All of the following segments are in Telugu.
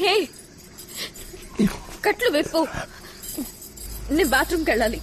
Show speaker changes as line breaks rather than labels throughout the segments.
హే కట్లు విప్పు, నేను బాత్రూమ్కి వెళ్ళాలి.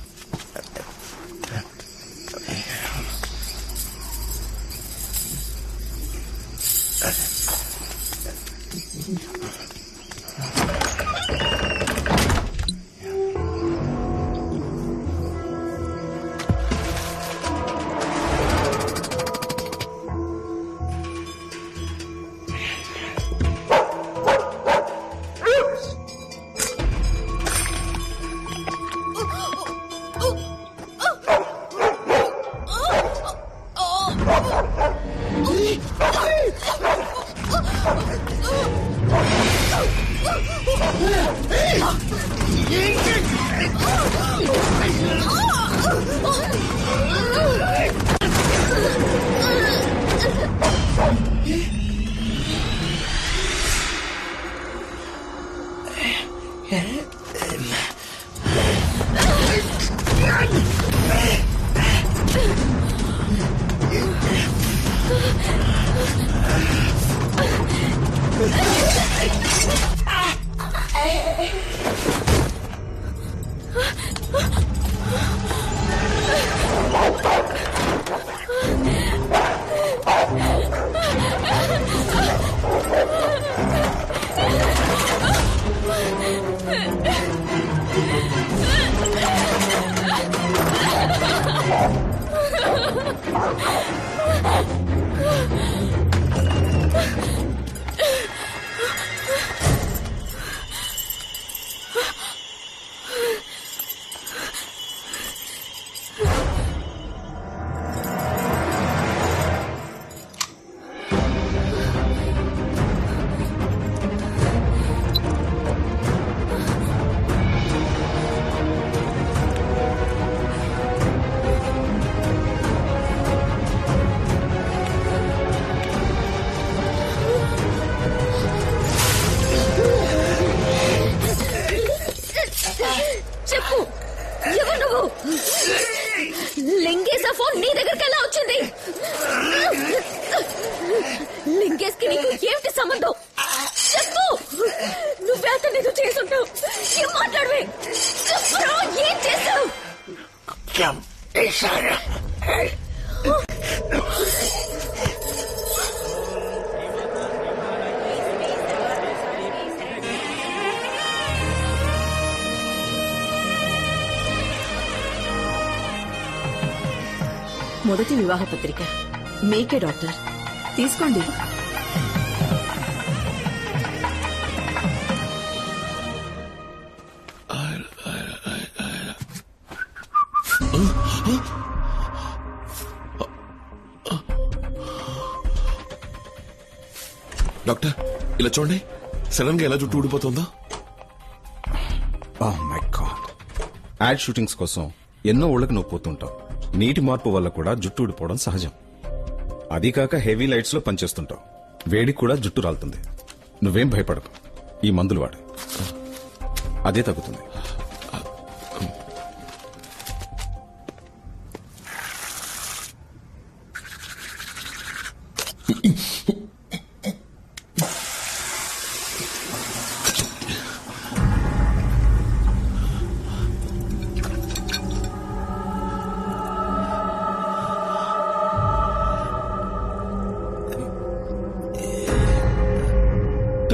చెప్పు, ఎవరు నువ్వు? లింగేశ్ ఫోన్ నీ దగ్గరికి ఎలా వచ్చింది? లింగేశ్ కి నీకు ఏమిటి సంబంధం? చెప్పు, నువ్వే అతను ఏదో చేసుంటావు. ఏం మాట్లాడవే? చెప్పరా, ఏం చేస్తావు?
మొదటి వివాహ పత్రిక మీకే డాక్టర్, తీసుకోండి.
డాక్టర్ ఇలా చూడండి, సడన్ గా ఎలా జుట్టు ఊడిపోతుందో.
Oh my god. Ad shootings కోసం ఎన్నో ఊళ్ళకి నువ్వు పోతుంటావు. నీటి మార్పు వల్ల కూడా జుట్టు ఊడిపోవడం సహజం. అదీ కాక హెవీ లైట్స్ లో పనిచేస్తుంటావు. వేడికి కూడా జుట్టు రాలుతుంది. నువ్వేం భయపడకు, ఈ మందులు వాడు, అదే తగ్గుతుంది.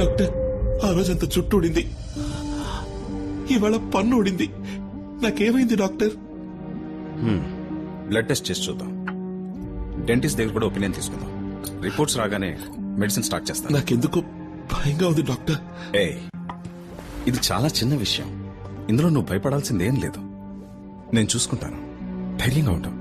డాక్టర్, ఆ రోజంతా జుట్టు ఊడింది, ఇవాళ పన్ను ఊడింది. నాకేమైంది డాక్టర్?
బ్లడ్ టెస్ట్ చేసి చూద్దాం. డెంటిస్ట్ దగ్గర కూడా ఒపీనియన్ తీసుకుందాం. రిపోర్ట్స్ రాగానే మెడిసిన్ స్టార్ట్ చేస్తాను.
నాకెందుకు భయంగా ఉంది డాక్టర్.
ఇది చాలా చిన్న విషయం. ఇందులో నువ్వు భయపడాల్సిందేం లేదు. నేను చూసుకుంటాను. ధైర్యంగా ఉంటావు.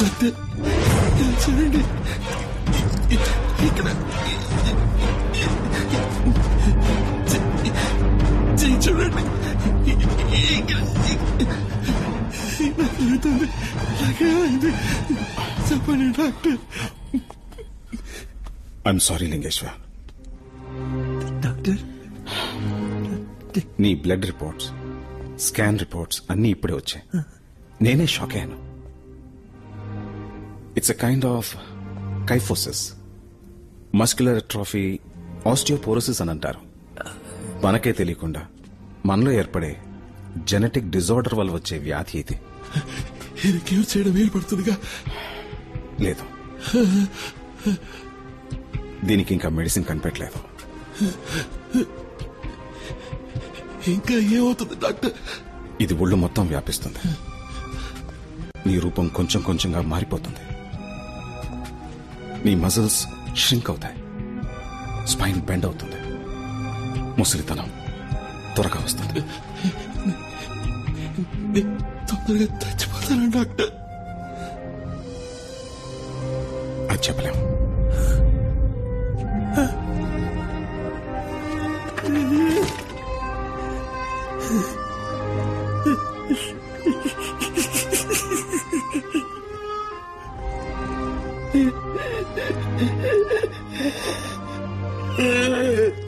డాక్టర్ చూడండి ఇక్కడ చూడండి నాకేమైంది చెప్పండి doctor.
I'm sorry Lingeshwar.
Doctor
నీ బ్లడ్ రిపోర్ట్స్, స్కాన్ రిపోర్ట్స్ అన్నీ ఇప్పుడే వచ్చాయి. నేనే షాక్ అయ్యాను. It's a kind of kyphosis, muscular atrophy, osteoporosis అని అంటారు. మనకే తెలియకుండా మనలో ఏర్పడే జెనెటిక్ డిజార్డర్ వల్ల వచ్చే వ్యాధి ఇది.
క్యూర్ చేయడం వీలు పడుతుందిగా?
లేదు, దీనికి ఇంకా మెడిసిన్ కనిపెట్టలేదు.
ఇంకా ఏమవుతుంది డాక్టర్?
ఇది ఒళ్ళు మొత్తం వ్యాపిస్తుంది. నీ రూపం కొంచెం కొంచెంగా మారిపోతుంది. నీ మజిల్స్ ష్రింక్ అవుతాయి, స్పైన్ బెండ్ అవుతుంది, ముసలితనం త్వరగా వస్తుంది.
తొందరగా చచ్చిపోతాను డాక్టర్.
అది చెప్పలేం.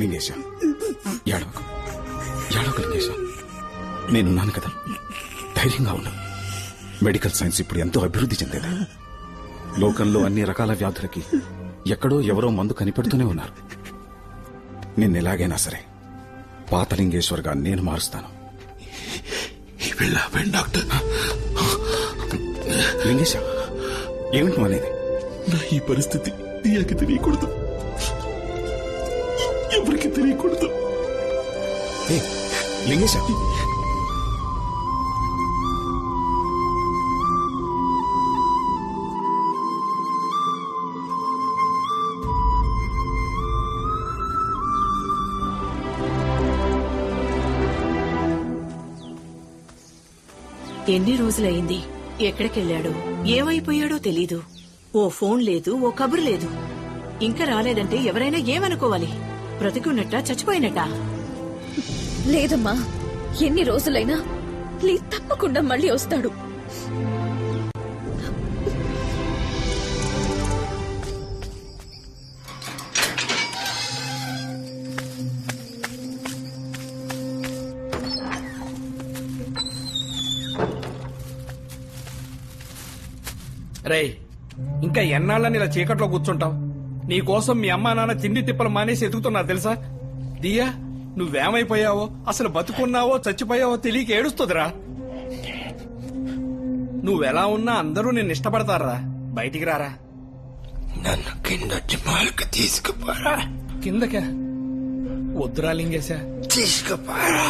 లింగేశం, ఏడవకు లింగేశం. నేనున్నాను కదా, ధైర్యంగా ఉన్నా. మెడికల్ సైన్స్ ఇప్పుడు ఎంతో అభివృద్ధి చెందేది. లోకంలో అన్ని రకాల వ్యాధులకి ఎక్కడో ఎవరో మందు కనిపెడుతూనే ఉన్నారు. నిన్నెలాగైనా సరే పాత లింగేశ్వర్గా నేను మారుస్తాను.
డాక్టర్
లింగేశ, ఏమిటి అనేది?
నా ఈ పరిస్థితి నీకు తెలియకూడదు, ఎవరికి తెలియకూడదు.
లింగేశ,
ఎన్ని రోజులైంది? ఎక్కడికెళ్ళాడో, ఏమైపోయాడో తెలీదు. ఓ ఫోన్ లేదు, ఓ కబురు లేదు. ఇంకా రాలేదంటే ఎవరైనా ఏమనుకోవాలి? బ్రతికున్నట్టా చచ్చిపోయినట్టా?
లేదమ్మా, ఎన్ని రోజులైనా ప్లీజ్ తప్పకుండా మళ్ళీ వస్తాడు.
రేయ్, ఇంకా ఎన్నాళ్ళని ఇలా చీకట్లో కూర్చుంటావు? నీకోసం మీ అమ్మా నాన్న తిండి తిప్పలు మానేసి ఎదుగుతున్నారు తెలుసా? దియా, నువ్వేమైపోయావో, అసలు బతుకున్నావో చచ్చిపోయావో తెలియక ఏడుస్తుందిరా. నువ్వెలా ఉన్నా అందరూ నిన్ను ఇష్టపడతారా. బయటికి రారా.
నన్ను కిందొచ్చి మాలకు తీసుకుపోరా.
కిందకా? వద్దురా లింగేశా,
తీసుకుపోరా.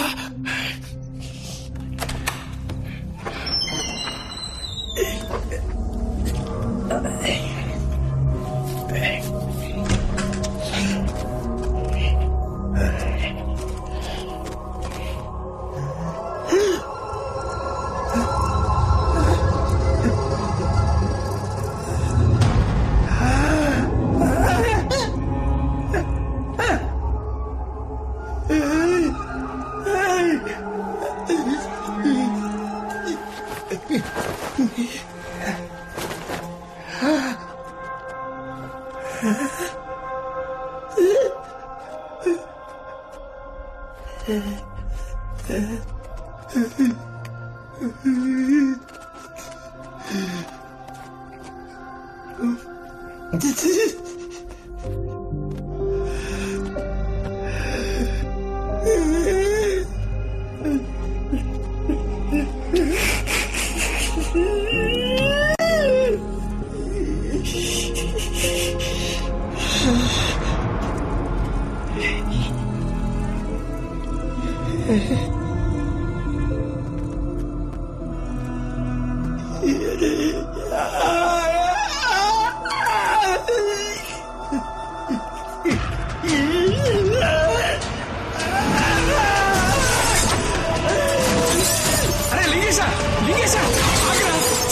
అరే లింగేశా, లింగేశా,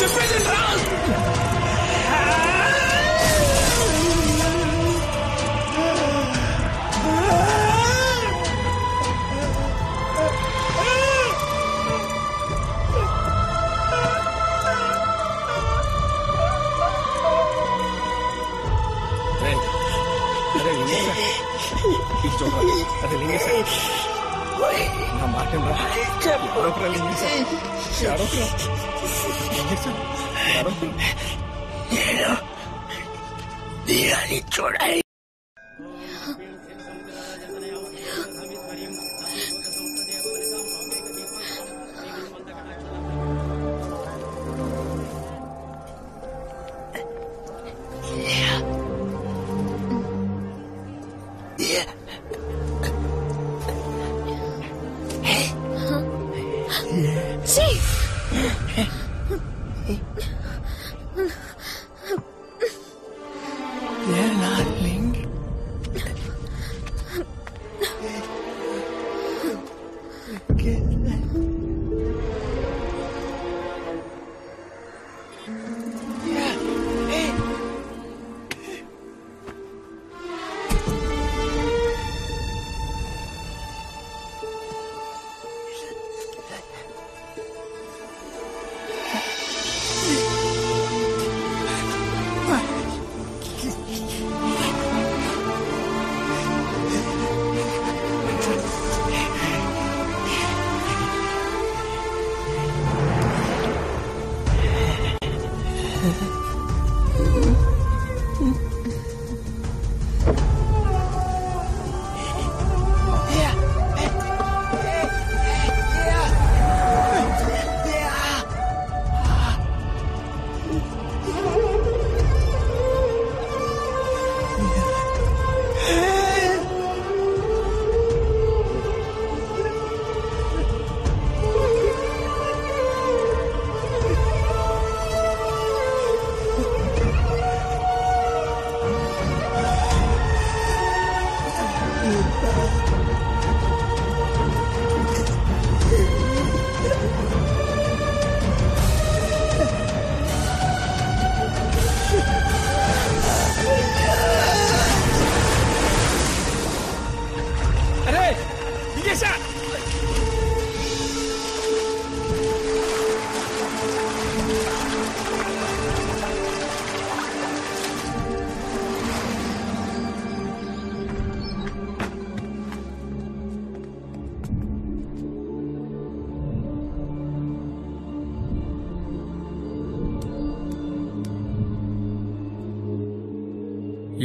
చెప్పేది రా. అదే లింగేశ నా మాట ఎవరొకరా లింగేశ ఎవరొకరా లింగేశ ఎవరొకరు
నేను దీరాన్ని చూడాలి.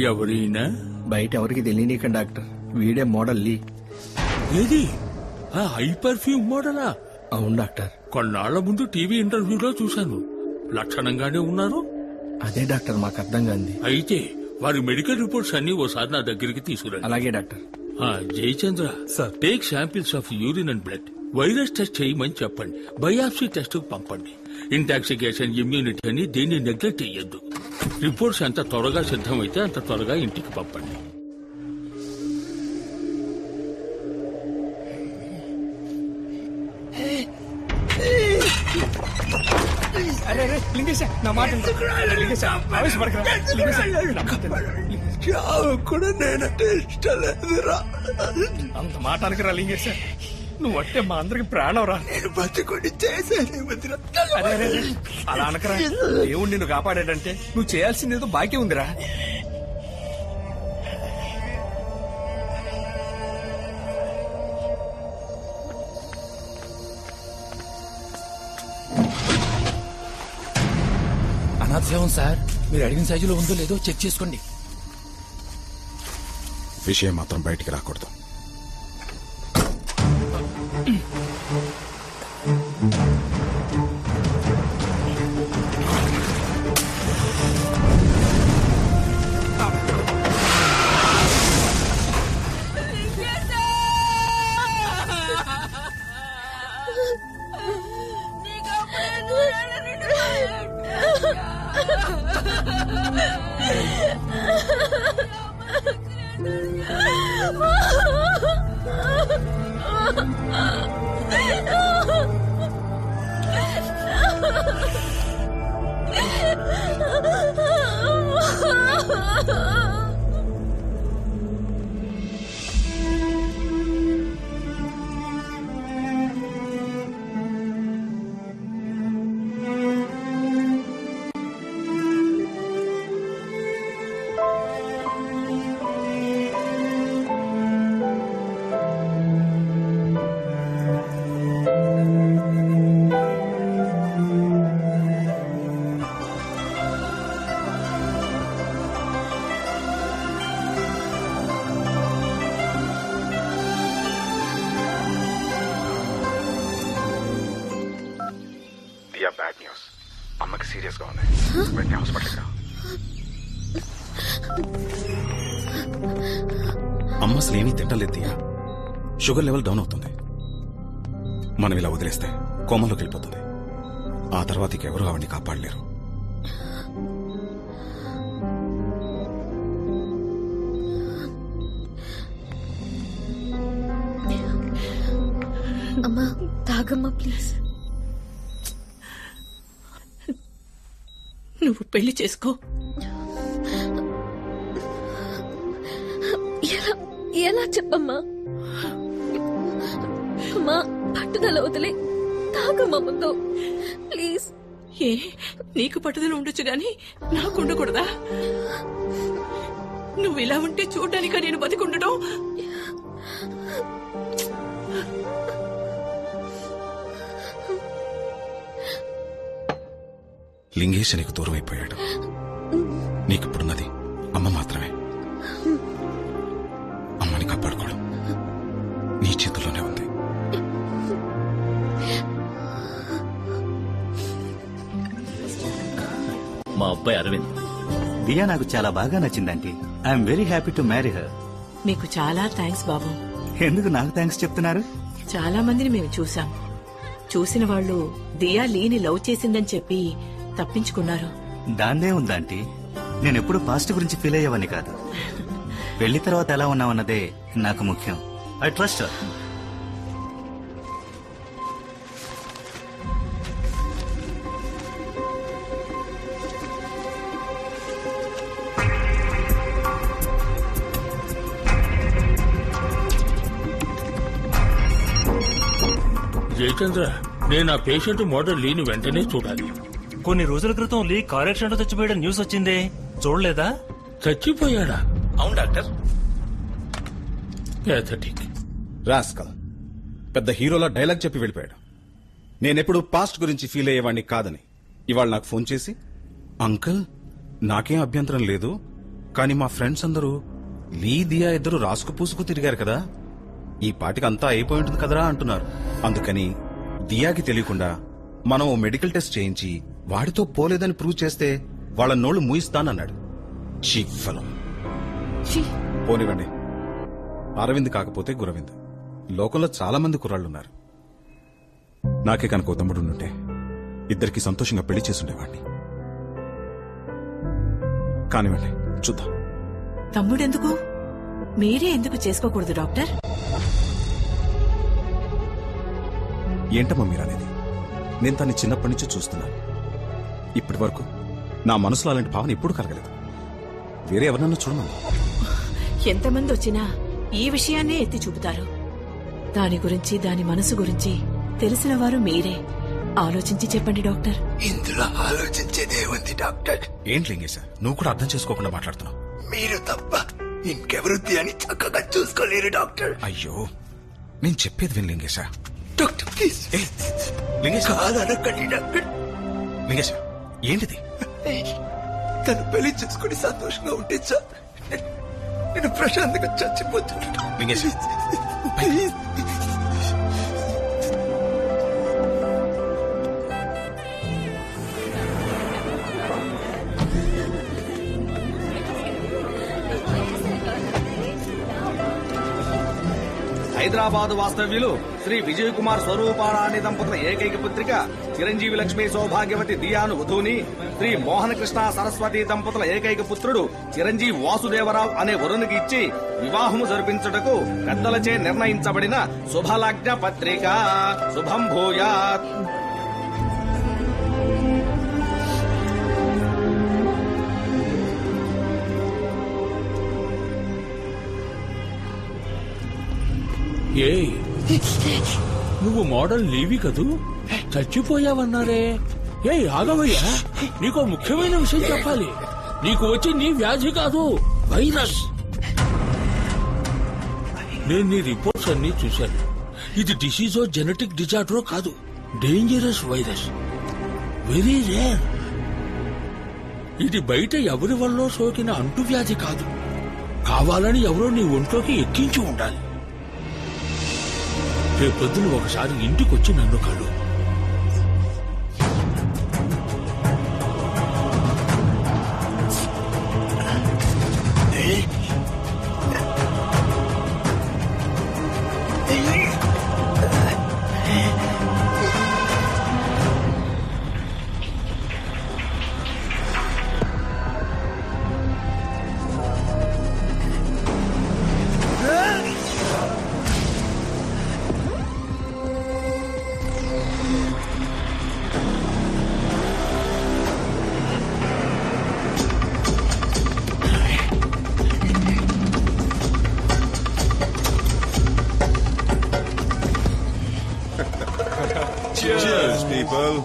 ఎవరైనా
బయట ఎవరికి తెలియనీక డాక్టర్, వీడే మోడల్ లీ.
ఏది ఆ హై పర్ఫ్యూమ్ మోడలా?
అవును డాక్టర్.
కొన్నాళ్ల ముందు టీవీ ఇంటర్వ్యూలో చూశాను. లక్షణంగానే ఉన్నారు.
అదే డాక్టర్ మాకు అర్థం కాంది.
అయితే వారి మెడికల్ రిపోర్ట్స్ అన్ని ఓసారి నా దగ్గరికి తీసుకురండి.
అలాగే doctor.
Jayachandra sir, take samples of urine and blood. Virus test చేయమని చెప్పండి. బయాప్సీ టెస్ట్ పంపండి. ఇంటాక్సికేషన్, ఇమ్యూనిటీ అని దేన్ని నెగ్లెక్ట్ చెయ్యొద్దు. రిపోర్ట్స్ ఎంత త్వరగా సిద్ధమైతే అంత త్వరగా ఇంటికి పంపండి.
నా మాట
కూడా నేనంటే ఇష్టం లేదురా.
అంత మాట అనకరా లింగేశ. నువ్వు అంటే మా అందరికి ప్రాణం రా.
నేను బతుకుని చేశాను.
అలా అనకరా. దేవుడు నిన్ను కాపాడాడంటే నువ్వు చేయాల్సిందేదో బాకీ ఉందిరా.
అనాథశవం సార్, మీరు అడిగిన సైజులో ఉందో లేదో చెక్ చేసుకోండి.
విషయం మాత్రం బయటికి రాకూడదు. దియా బ్యాడ్ న్యూస్. అమ్మకి సీరియస్ గా ఉంది. వెంటనే హాస్పిటల్కి రా. అమ్మ అసలు ఏమీ తింటలేదు దియా. షుగర్ లెవెల్ డౌన్ అవుతుంది. మనం ఇలా వదిలేస్తే కోమలోకి వెళ్ళిపోతుంది. ఆ తర్వాత ఇంకెవరూ ఆవిడ్ని కాపాడలేరు.
అమ్మా తాగమ్మా ప్లీజ్.
నువ్వు పెళ్లి చేసుకో.
ఎలా చెప్పమ్మా? అమ్మా పట్టుదల వదిలే తాగమ్మా ముందు ప్లీజ్.
ఏ నీకు పట్టుదల ఉండొచ్చు గాని నాకు ఉండకూడదా? నువ్వు ఇలా ఉంటే చూడటానిక నేను బతికుండడం?
లింగేశ్ నీకు దూరం అయిపోయాడు. నీకిప్పుడున్నది అమ్మ మాత్రమే. అమ్మని కాపాడుకోవడం నీ చేతుల్లోనే ఉంది.
మా అబ్బాయి అరవింద్. దియా నాకు చాలా బాగా నచ్చిందంటే. I'm very happy to marry her.
మీకు చాలా థ్యాంక్స్ బాబు.
ఎందుకు నాకు థ్యాంక్స్ చెప్తున్నారు?
చాలా మందిని మేము చూసాం. చూసిన వాళ్ళు దియా లీని లవ్ చేసిందని చెప్పి తప్పించుకున్నారు.
దాన్నే ఉందంటీ. నేనెప్పుడు పాస్ట్ గురించి ఫీల్ అయ్యేవని కాదు. పెళ్లి తర్వాత ఎలా ఉన్నావన్నదే నాకు ముఖ్యం. I trust her.
జయచంద్ర, నేను ఆ పేషెంట్ మోడల్ లీని వెంటనే చూడాలి.
కొన్ని రోజుల క్రితం లీ కార్ యాక్సిడెంట్ లో చచ్చిపోయాడు న్యూస్ వచ్చిందే, చూడలేదా?
చచ్చిపోయాడా?
అవును డాక్టర్.
Pathetic
rascal. పెద్ద హీరోలా డైలాగ్ చెప్పి వెళ్ళిపోయాడు. నేనెప్పుడు పాస్ట్ గురించి ఫీల్ అయ్యేవాడిని కాదని ఇవాళ నాకు ఫోన్ చేసి, అంకుల్ నాకేం అభ్యంతరం లేదు, కానీ మా ఫ్రెండ్స్ అందరూ లీ దియా ఇద్దరు రాసుకు పూసుకు తిరిగారు కదా, ఈ పాటికి అంతా అయిపోయి ఉంటుంది కదరా అంటున్నారు. అందుకని దియాకి తెలియకుండా మనం ఓ మెడికల్ టెస్ట్ చేయించి వాడితో పోలేదని ప్రూవ్ చేస్తే వాళ్ళ నోళ్లు మూయిస్తానన్నాడు. చీఫలం. పోనివ్వండి, అరవింద్ కాకపోతే గురవింద్. లోకంలో చాలా మంది కుర్రాళ్లున్నారు. నాకే కనుక ఓ తమ్ముడు ఉంటే ఇద్దరికి సంతోషంగా పెళ్లి చేసుండేవాడిని. కానివ్వండి, చూద్దాం.
తమ్ముడెందుకు? మీరే ఎందుకు చేసుకోకూడదు డాక్టర్?
ఏంటమ్మా మీరనేది? నేను తన్ని చిన్నప్పటి నుంచి చూస్తున్నాను. ఇప్పటి వరకు నా మనసులో అలాంటి భావన ఎప్పుడు కలగలేదు. వేరే ఎవరన్నా చూడమని.
ఎంతమంది వచ్చినా ఈ విషయాన్నే ఎత్తి చూపుతారు. దాని గురించి, దాని మనసు గురించి తెలిసిన వారు మీరే. ఆలోచించి చెప్పండి డాక్టర్.
ఇందులో ఆలోచించేదే ఉంది డాక్టర్.
ఏంటి లింగేశ, నువ్వు కూడా అర్థం చేసుకోకుండా మాట్లాడుతున్నావు.
మీరు తప్ప ఇంకెవరు అని చక్కగా చూసుకోలేరు డాక్టర్.
అయ్యో, నేను చెప్పేది విను లింగేశ.
Doctor please.
లింగేశ
కాదనకండి డాక్టర్.
లింగేశ, ఏంటిది?
తను పెళ్లి చేసుకుని సంతోషంగా ఉంటే చాలు. నేను ప్రశాంతంగా చచ్చిపోతున్నా.
లింగేశ,
హైదరాబాద్ వాస్తవ్యులు శ్రీ విజయ్ కుమార్ స్వరూపారాణి దంపతుల ఏకైక పుత్రిక చిరంజీవి లక్ష్మి సౌభాగ్యవతి దియాను వధూని, శ్రీ మోహన కృష్ణ సరస్వతి దంపతుల ఏకైక పుత్రుడు చిరంజీవి వాసుదేవరావు అనే వరునికి ఇచ్చి వివాహము జరిపించుటకు పెద్దలచే నిర్ణయించబడిన శుభలగ్న పత్రిక. శుభం భూయాత్.
ఏయ్, నువ్వు మోడల్ లీవి కదూ? చచ్చిపోయావన్నారే. ఏయ్ ఆగవయ్యా, నీకో ముఖ్యమైన విషయం చెప్పాలి. నీకు వచ్చి నీ వ్యాధి కాదు, వైరస్. నేను నీ రిపోర్ట్స్ అన్ని చూశాను. ఇది డిసీజో జెనెటిక్ డిజార్డరో కాదు, డేంజరస్ వైరస్, వెరీ రేర్. ఇది బయట ఎవరి వల్ల సోకిన అంటువ్యాధి కాదు. కావాలని ఎవరో నీ ఒంట్లోకి ఎక్కించి ఉండాలి. రేపొద్దున ఒకసారి ఇంటికొచ్చి నన్ను కలు.
Well,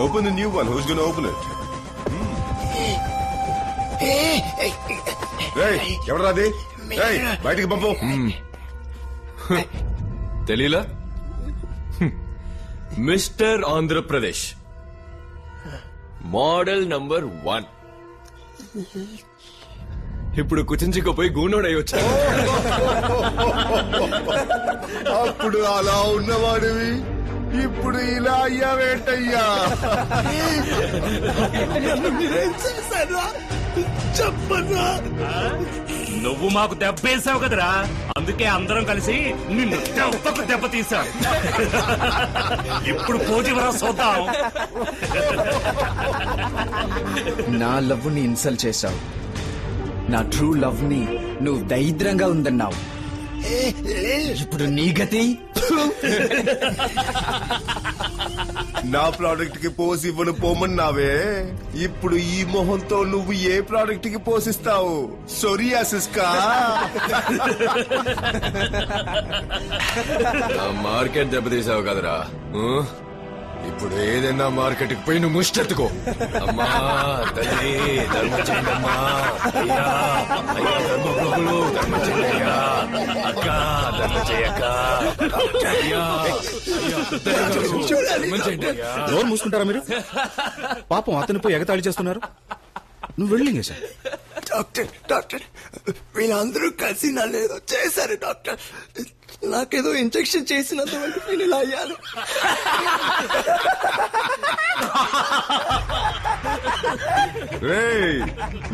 open the new one. Who's gonna open it? Hey, ఎవరాది? Hey, బయటికి పంపు.
తెలీలా? Mister Andhra Pradesh model number 1. ఇప్పుడు కుచించుకుపోయి గూనోడై వచ్చా.
అప్పుడు అలా ఉన్నవాడివి ఇప్పుడు ఇలా అయ్యావేంటయ్యా?
చెప్పరా, నువ్వు మాకు దెబ్బేసావు కదరా, అందుకే అందరం కలిసి నిన్ను దెబ్బకు దెబ్బ తీసాం. ఇప్పుడు పోటీవరా చూద్దాం.
నా లవ్ ని ఇన్సల్ట్ చేశావు, నా ట్రూ లవ్ ని నువ్వు దరిద్రంగా ఉందన్నావు. ఇప్పుడు నీ గతి.
నా ప్రోడక్ట్ కి పోసి ఇవ్వను పోమన్నావే, ఇప్పుడు ఈ మొహంతో నువ్వు ఏ ప్రోడక్ట్ కి పోసిస్తావు? సోరియాసిస్ కా?
మార్కెట్ దెబ్బతీసావు కదరా. ఇప్పుడు ఏదైనా మార్కెట్ కి పోయి నువ్వు ముష్టెత్తుకో. అమ్మా తల్లి ధర్మం చేయండమ్మా, అయ్యా అయ్యా ధర్మప్రభులు ధర్మం చేయ్యా, అక్క ధర్మం చేయక్క,
నోరు మూసుకుంటారా మీరు? పాపం అతను పోయి ఎగతాళి చేస్తున్నారు. నువ్వు వెళ్ళింగే సార్.
డాక్టర్ డాక్టర్ వీళ్ళందరూ కలిసి నన్ను ఏదో చేశారు డాక్టర్. నాకేదో ఇంజెక్షన్ చేసినంత వరకు నేను ఇలా అయ్యాను.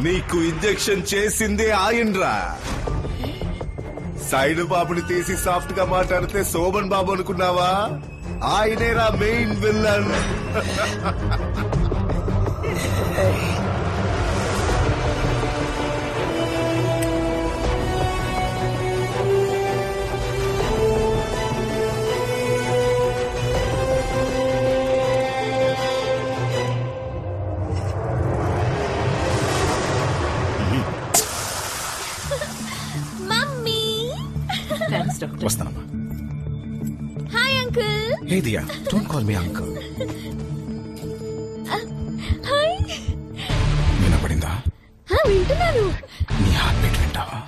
నీకు ఇంజెక్షన్ చేసిందే ఆయనరా. సైడ్ బాబుని తీసి సాఫ్ట్ గా మాట్లాడితే శోభన్ బాబు అనుకున్నావా? ఆయనేరా మెయిన్ విల్లన్.
వస్తానమ్మా.
Hi uncle.
Hey Diya, don't call me uncle.
Hi.
వినపడిందా?
వింటున్నాను.
నీ హార్ట్ బీట్ వింటావా?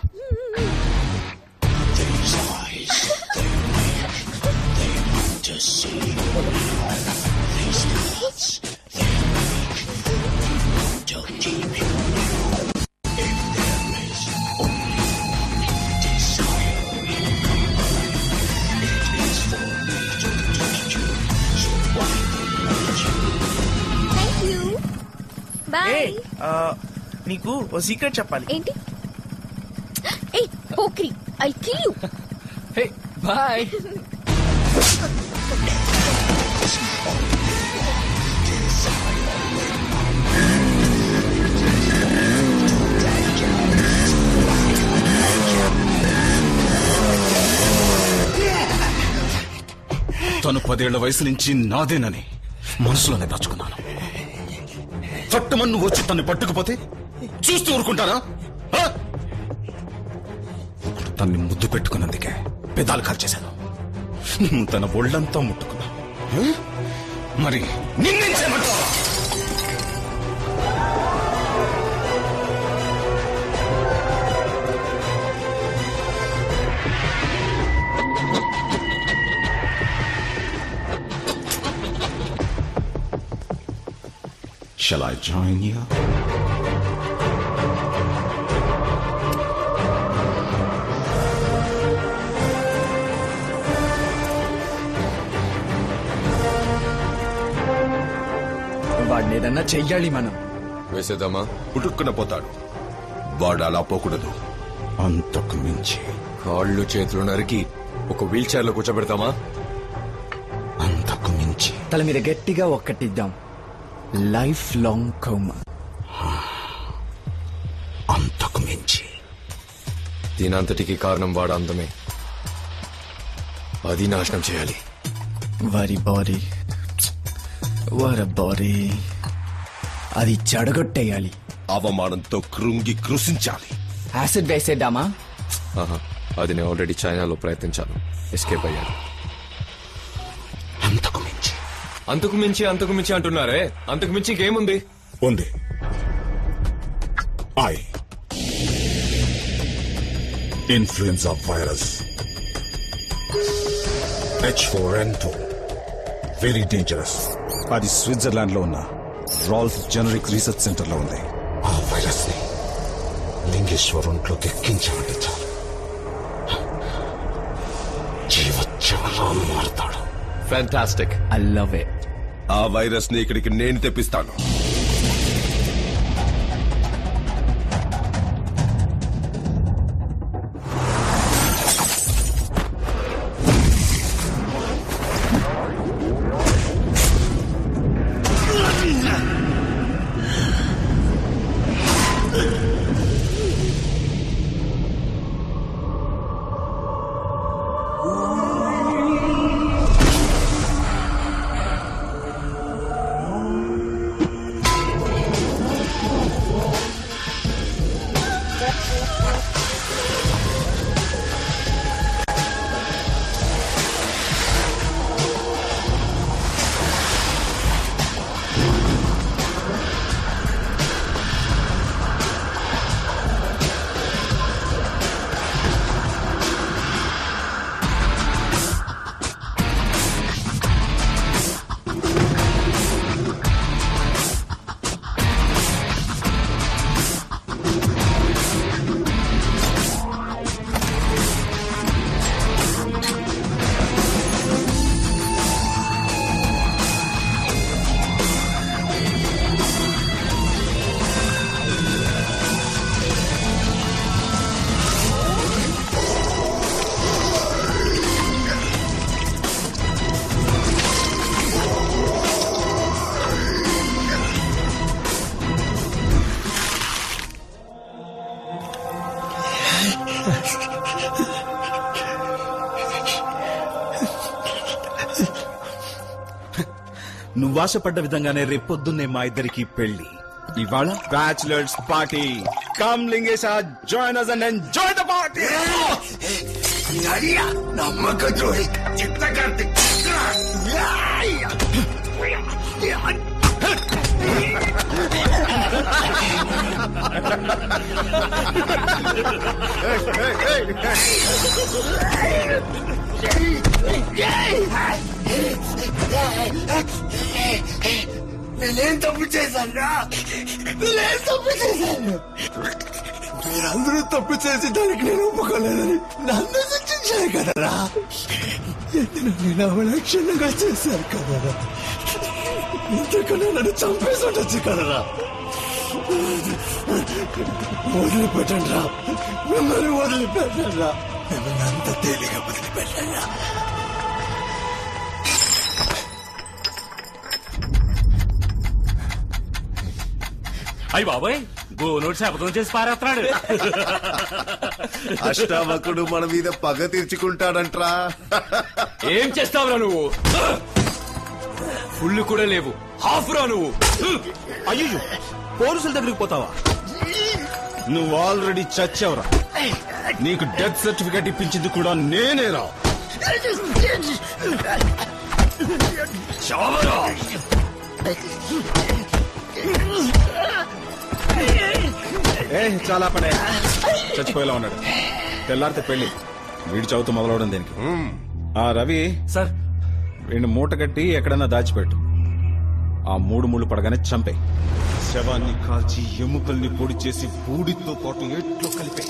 నీకు ఓ సీక్రెట్ చెప్పాలి.
ఏంటి? ఏయ్ Pokiri, I kill you.
Hey by.
తను 10 ఏళ్ల వయసు నుంచి నాదేనని మనసులోనే దాచుకున్నాను. చట్టమని నువ్వు వచ్చి తన్ని పట్టుకుపోతే చూస్తూ ఊరుకుంటారా? తన్ని ముద్దు పెట్టుకున్నందుకే పెదాలు కార్చేశాను. నువ్వు తన ఒళ్ళంతా ముట్టుకున్నావు. మరి నిన్నేం చేయమంటావా? Shall I join you?
వాడిని ఏదన్నా చెయ్యాలి మనం.
వేసేద్దామా?
పుట్టుక్కున పోతాడు వాడు, అలా పోకూడదు.
అంతకు మించి
కాళ్ళు చేతులు నరికి ఒక వీల్ చైర్ లో కూర్చోబెడతామా?
అంతకు మించి
తల మీద గట్టిగా ఒక్కటిద్దాం. Life long coma.
అంతకు మించి
దీనంతటికి కారణం వాడు అందమే. అది నాశనం చేయాలి.
వారి బాడీ, వారి బాడీ అది చెడగొట్టేయాలి.
అవమానంతో కృంగి కృషించాలి.
యాసిడ్ వేసేద్దామా?
అది నేను ఆల్రెడీ చైనాలో ప్రయత్నించాను, ఎస్కేప్ అయ్యాను.
అంతకు మించి
అంతకు మించి అంటున్నారే, అంతకు మించి ఇంకేముంది?
ఉంది. Influenza virus H4N2 very dangerous.
అది స్విట్జర్లాండ్ లో ఉన్న రాల్ఫ్ జెనరిక్ రీసెర్చ్ సెంటర్ లో ఉంది.
ఆ వైరస్ ని లింగేశ్వర్ ఒంట్లోకి ఎక్కించాలంటే చాలు, జీవోత్సవాలు మారుతాడు.
ఫ్యాంటాస్టిక్.
I love it.
ఆ వైరస్ ని ఇక్కడికి నేను తెప్పిస్తాను.
నువ్వాశపడ్డ విధంగానే రేపొద్దున్నే మా ఇద్దరికి పెళ్లి. ఇవాళ bachelors party. Come Lingesha, join us and enjoy the party.
నమ్మక ద్రోహి చిత్తకార్తిక్.
నేనేం తప్పు చేశాను? మీరందరూ తప్పు చేసి దానికి నేను ఒప్పుకోలేదని నన్ను శిక్షించారు కదరా. నేను అవలక్షణంగా చేశాను కదరా. ఇంతకన్నా నన్ను చంపేసి ఉండొచ్చు కదరా. వదిలిపెట్టండి రా, మిమ్మల్ని వదిలిపెట్టండి రా, మిమ్మల్ని అంత తేలిగా వదిలిపెట్టండి.
అయ్యి బాబాయ్, గోనోడు శపథం చేసి పారేస్తున్నాడు.
అష్టావకుడు మన మీద పగ తీర్చుకుంటాడంట్రా.
ఏం చేస్తావురా నువ్వు? ఫుల్ కూడా లేవు, హాఫ్ రా నువ్వు.
అయ్యో, పోలీసుల దగ్గరికి పోతావా? నువ్వు ఆల్రెడీ చచ్చావురా. నీకు డెత్ సర్టిఫికేట్ ఇప్పించింది కూడా నేనేరా.
చావరా.
చాలా పడే, చచ్చిపోయేలా ఉన్నాడు. తెల్లారితే పెళ్లి, వీడి చదువుతూ మొదలవడం దేనికి? ఆ రవి
సార్,
వీడిని మూట కట్టి ఎక్కడన్నా దాచిపెట్టు. ఆ 3 ముళ్ళు పడగానే చంపే. శవాన్ని కాల్చి ఎముకల్ని పొడి చేసి బూడితో పాటు ఎట్లో కలిపే.